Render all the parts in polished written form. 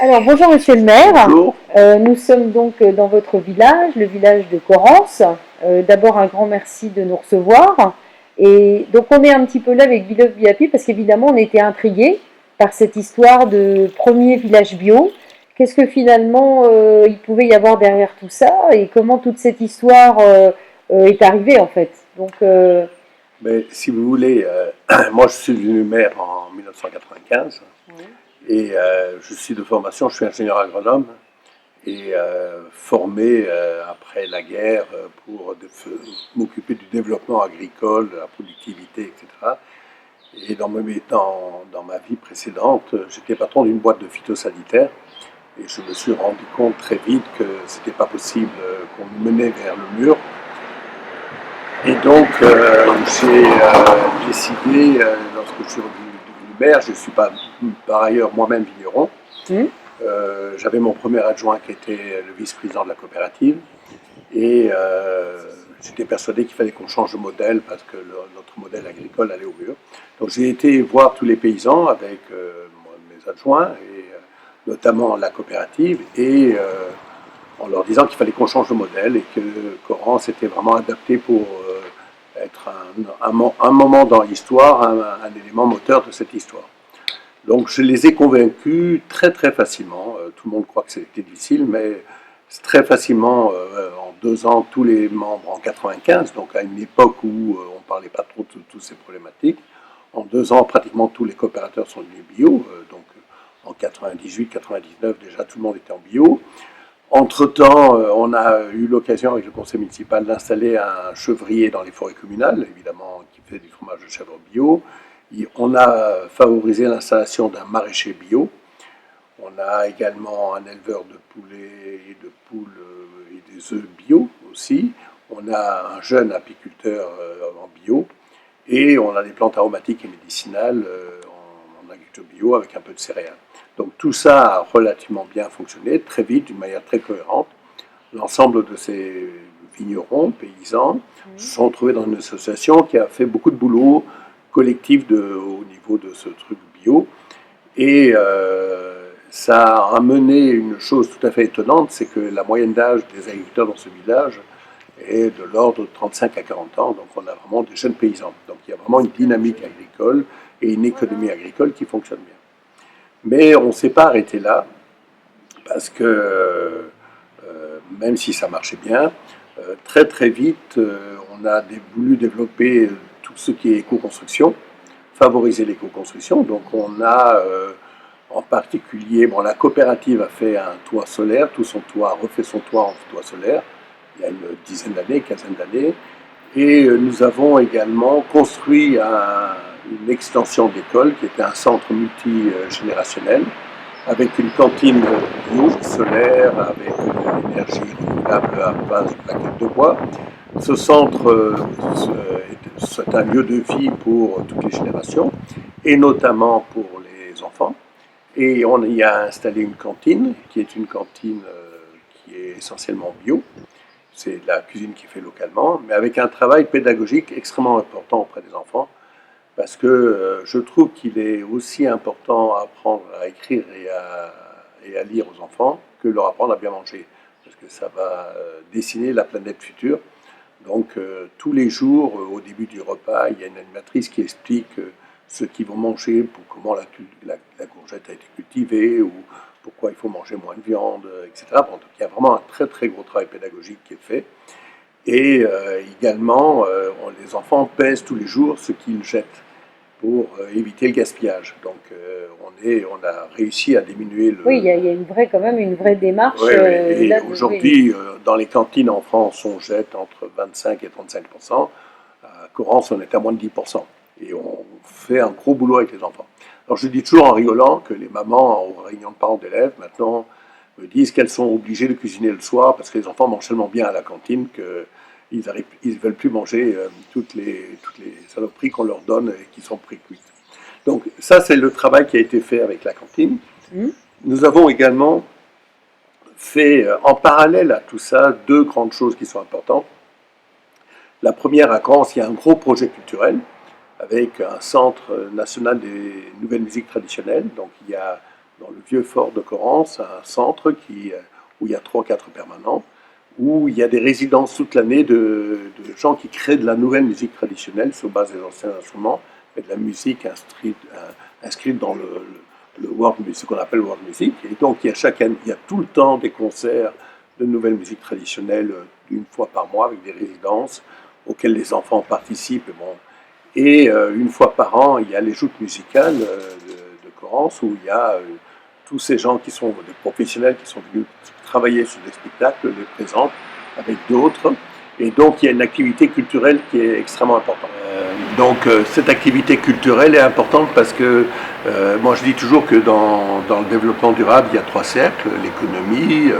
Alors, bonjour Monsieur le maire. Bonjour. Nous sommes donc dans votre village, le village de Corrence. D'abord, un grand merci de nous recevoir. Et donc, on est un petit peu là avec Villove Biapi parce qu'évidemment, on était intrigués par cette histoire de premier village bio. Qu'est-ce que finalement il pouvait y avoir derrière tout ça et comment toute cette histoire est arrivée en fait. Mais si vous voulez, moi je suis devenu maire en 1995 Oui. et je suis de formation, je suis ingénieur agronome et formé après la guerre pour m'occuper du développement agricole, de la productivité, etc. Et dans ma vie précédente, j'étais patron d'une boîte de phytosanitaires et je me suis rendu compte très vite que c'était pas possible qu'on nous menait vers le mur. Et donc, j'ai décidé, lorsque je suis devenu maire, je ne suis pas par ailleurs moi-même vigneron. Hmm. J'avais mon premier adjoint qui était le vice-président de la coopérative. Et j'étais persuadé qu'il fallait qu'on change de modèle parce que notre modèle agricole allait au mur. Donc j'ai été voir tous les paysans avec mes adjoints, et notamment la coopérative, et en leur disant qu'il fallait qu'on change de modèle et que Coran s'était vraiment adapté pour être un moment dans l'histoire, un élément moteur de cette histoire. Donc je les ai convaincus très très facilement. Tout le monde croit que c'était difficile, mais très facilement, en 2 ans, tous les membres en 95, donc à une époque où on ne parlait pas trop de toutes ces problématiques, en 2 ans, pratiquement tous les coopérateurs sont devenus bio. Donc en 98, 99, déjà tout le monde était en bio. Entre-temps, on a eu l'occasion avec le conseil municipal d'installer un chevrier dans les forêts communales, évidemment, qui fait du fromage de chèvre bio. On a favorisé l'installation d'un maraîcher bio. On a également un éleveur de poulets et de poules et des œufs bio aussi. On a un jeune apiculteur en bio. Et on a des plantes aromatiques et médicinales en agriculture bio avec un peu de céréales. Donc tout ça a relativement bien fonctionné, très vite, d'une manière très cohérente. L'ensemble de ces vignerons, paysans, se Hmm. sont retrouvés dans une association qui a fait beaucoup de boulot collectif au niveau de ce truc bio. Et ça a amené une chose tout à fait étonnante, c'est que la moyenne d'âge des agriculteurs dans ce village est de l'ordre de 35 à 40 ans. Donc on a vraiment des jeunes paysans. Donc il y a vraiment une dynamique agricole et une économie agricole qui fonctionne bien. Mais on ne s'est pas arrêté là, parce que même si ça marchait bien, très très vite, on a voulu développer tout ce qui est éco-construction, favoriser l'éco-construction. Donc on a en particulier, bon, la coopérative a fait un toit solaire, tout son toit, a refait son toit en toit solaire, il y a une dizaine d'années, quinzaine d'années. Et nous avons également construit une extension d'école qui était un centre multigénérationnel avec une cantine bio, solaire, avec de l'énergie renouvelable à base de plaquettes de bois. Ce centre c'est un lieu de vie pour toutes les générations et notamment pour les enfants. Et on y a installé une cantine qui est une cantine qui est essentiellement bio. C'est de la cuisine qui est faite localement, mais avec un travail pédagogique extrêmement important auprès des enfants, parce que je trouve qu'il est aussi important à apprendre à écrire et à lire aux enfants que leur apprendre à bien manger, parce que ça va dessiner la planète future. Donc tous les jours, au début du repas, il y a une animatrice qui explique ce qu'ils vont manger, pour comment la courgette a été cultivée, ou pourquoi il faut manger moins de viande, etc. Bon, donc il y a vraiment un très très gros travail pédagogique qui est fait. Et également, les enfants pèsent tous les jours ce qu'ils jettent pour éviter le gaspillage. Donc on a réussi à diminuer Oui, le... il y a une vraie, quand même une vraie démarche Oui, oui. Et là de. Oui. aujourd'hui, dans les cantines en France, on jette entre 25 et 35%. À Corrence, on est à moins de 10%. Et on fait un gros boulot avec les enfants. Alors je dis toujours en rigolant que les mamans, aux réunions de parents d'élèves, maintenant, me disent qu'elles sont obligées de cuisiner le soir parce que les enfants mangent tellement bien à la cantine qu'ils ne veulent plus manger toutes les saloperies qu'on leur donne et qui sont pré-cuites. Donc ça, c'est le travail qui a été fait avec la cantine. Hmm. Nous avons également fait, en parallèle à tout ça, deux grandes choses qui sont importantes. La première, à Caen, il y a un gros projet culturel avec un centre national des nouvelles musiques traditionnelles. Donc il y a dans le vieux fort de Corrence, un centre où il y a 3 ou 4 permanents, où il y a des résidences toute l'année de gens qui créent de la nouvelle musique traditionnelle sur base des anciens instruments, et de la musique inscrite dans le world music, ce qu'on appelle world music. Et donc il y a tout le temps des concerts de nouvelle musique traditionnelle une fois par mois avec des résidences auxquelles les enfants participent. Et une fois par an, il y a les joutes musicales de Corrence où il y a tous ces gens qui sont des professionnels qui sont venus travailler sur des spectacles, les présentent avec d'autres. Et donc il y a une activité culturelle qui est extrêmement importante. Cette activité culturelle est importante parce que moi je dis toujours que dans le développement durable, il y a 3 cercles, l'économie,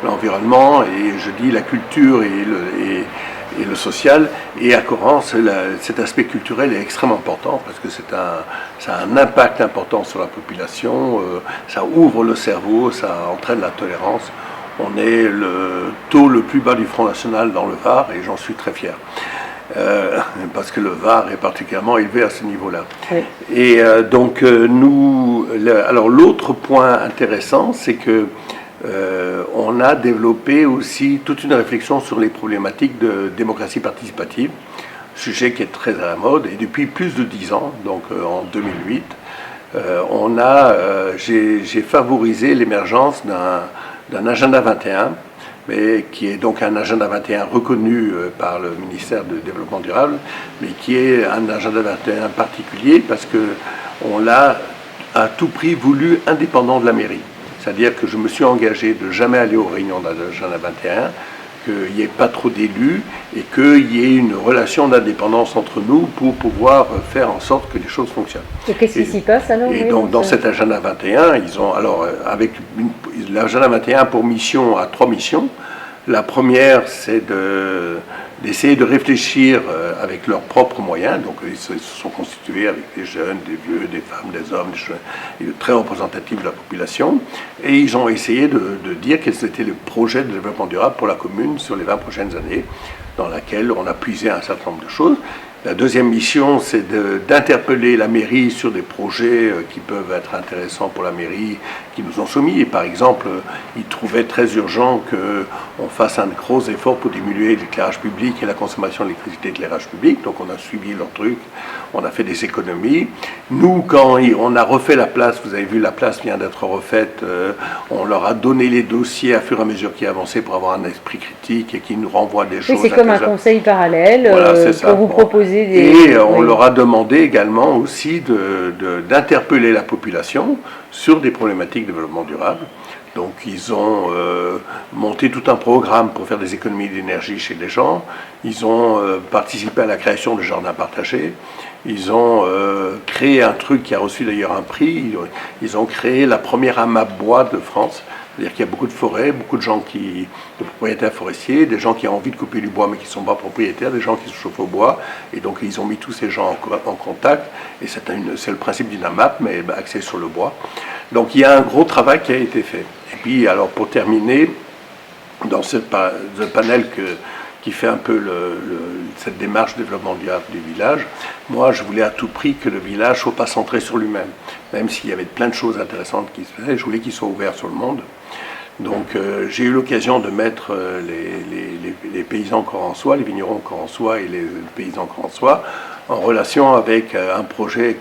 l'environnement et je dis la culture et le social. Et à Corrence, cet aspect culturel est extrêmement important parce que ça a un impact important sur la population, ça ouvre le cerveau, ça entraîne la tolérance. On est le taux le plus bas du Front National dans le Var et j'en suis très fier. Parce que le Var est particulièrement élevé à ce niveau-là. Oui. Et alors l'autre point intéressant, c'est que on a développé aussi toute une réflexion sur les problématiques de démocratie participative, sujet qui est très à la mode, et depuis plus de 10 ans, donc en 2008, j'ai favorisé l'émergence d'un agenda 21, mais qui est donc un agenda 21 reconnu par le ministère du Développement durable, mais qui est un agenda 21 particulier parce qu'on l'a à tout prix voulu indépendant de la mairie. C'est-à-dire que je me suis engagé de jamais aller aux réunions de l'agenda 21, qu'il n'y ait pas trop d'élus et qu'il y ait une relation d'indépendance entre nous pour pouvoir faire en sorte que les choses fonctionnent. Et qu'est-ce qui s'y passe alors? Et donc dans cet agenda 21, ils ont avec l'agenda 21 pour mission à 3 missions. La première, c'est d'essayer de réfléchir avec leurs propres moyens. Donc ils se sont constitués avec des jeunes, des vieux, des femmes, des hommes, très représentatifs de la population. Et ils ont essayé de dire quels étaient les projets de développement durable pour la commune sur les 20 prochaines années, dans laquelle on a puisé un certain nombre de choses. La deuxième mission, c'est d'interpeller la mairie sur des projets qui peuvent être intéressants pour la mairie, qui nous ont soumis. Et par exemple, ils trouvaient très urgent qu'on fasse un gros effort pour diminuer l'éclairage public et la consommation d'électricité de l'éclairage public. Donc on a suivi leur truc, on a fait des économies. Nous, quand on a refait la place, vous avez vu, la place vient d'être refaite, on leur a donné les dossiers à fur et à mesure qu'ils avançaient pour avoir un esprit critique et qui nous renvoient des choses. Oui, c'est comme un conseil parallèle voilà, pour vous proposer. Et on leur a demandé également aussi d'interpeller la population sur des problématiques de développement durable. Donc ils ont monté tout un programme pour faire des économies d'énergie chez les gens. Ils ont participé à la création de jardins partagés. Ils ont créé un truc qui a reçu d'ailleurs un prix. Ils ont créé la première AMAP bois de France. C'est-à-dire qu'il y a beaucoup de forêts, beaucoup de gens de propriétaires forestiers, des gens qui ont envie de couper du bois mais qui ne sont pas propriétaires, des gens qui se chauffent au bois. Et donc ils ont mis tous ces gens en contact. Et c'est le principe d'une AMAP, mais axé sur le bois. Donc il y a un gros travail qui a été fait. Et puis alors pour terminer, dans ce panel qui fait un peu cette démarche de développement durable du village, moi je voulais à tout prix que le village ne soit pas centré sur lui-même. Même s'il y avait plein de choses intéressantes qui se faisaient, je voulais qu'il soit ouvert sur le monde. Donc j'ai eu l'occasion de mettre les paysans corançois, les vignerons corançois et les paysans corançois en relation avec un projet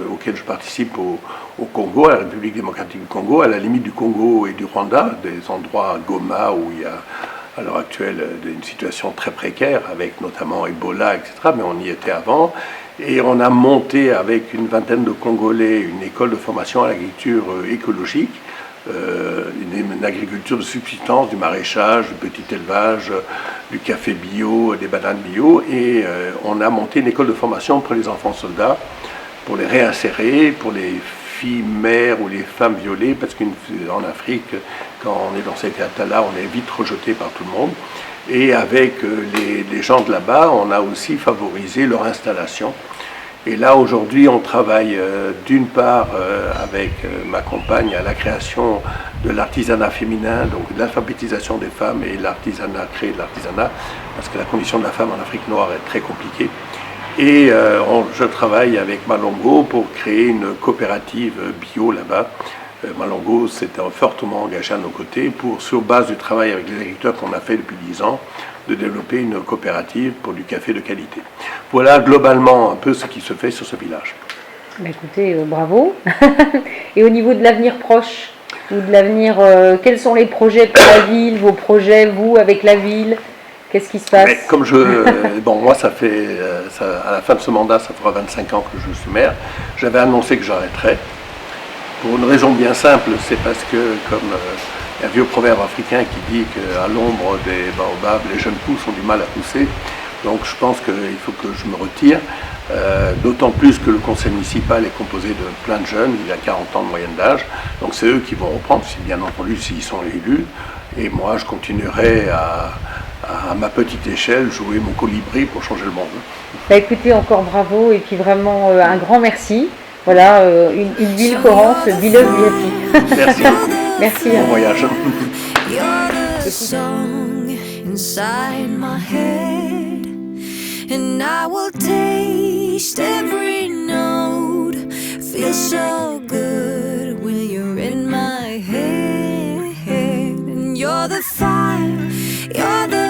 auquel je participe au Congo, à la République démocratique du Congo, à la limite du Congo et du Rwanda, des endroits à Goma où il y a à l'heure actuelle une situation très précaire avec notamment Ebola, etc. Mais on y était avant. Et on a monté avec une vingtaine de Congolais une école de formation à l'agriculture écologique, une agriculture de subsistance, du maraîchage, du petit élevage, du café bio, des bananes bio. Et on a monté une école de formation pour les enfants soldats, pour les réinsérer, pour les filles mères ou les femmes violées, parce qu'en Afrique, quand on est dans cet état-là, on est vite rejeté par tout le monde. Et avec les gens de là-bas, on a aussi favorisé leur installation. Et là, aujourd'hui, on travaille d'une part avec ma compagne à la création de l'artisanat féminin, donc de l'alphabétisation des femmes et créer de l'artisanat, parce que la condition de la femme en Afrique noire est très compliquée. Et je travaille avec Malongo pour créer une coopérative bio là-bas, Malongo s'était fortement engagé à nos côtés pour, sur base du travail avec les agriculteurs qu'on a fait depuis 10 ans, de développer une coopérative pour du café de qualité. Voilà globalement un peu ce qui se fait sur ce village. Bah écoutez, bravo. Et au niveau de l'avenir proche, ou de l'avenir, quels sont les projets pour la ville, vos projets, vous, avec la ville? Qu'est-ce qui se passe? Mais comme bon, moi, à la fin de ce mandat, ça fera 25 ans que je suis maire. J'avais annoncé que j'arrêterais. Pour une raison bien simple, c'est parce que, comme un vieux proverbe africain qui dit qu'à l'ombre des baobabs, les jeunes pousses ont du mal à pousser. Donc je pense qu'il faut que je me retire, d'autant plus que le conseil municipal est composé de plein de jeunes, il y a 40 ans de moyenne d'âge, donc c'est eux qui vont reprendre, si bien entendu s'ils sont élus, et moi je continuerai à ma petite échelle jouer mon colibri pour changer le monde. Bah écoutez, encore bravo, et puis vraiment un grand merci. Voilà, une ville Corrence, Villejuif-Biapi. Merci beaucoup. Merci. Bon voyage. And I will taste every note. Feels so good when you're in my head. And you're the fire, you're the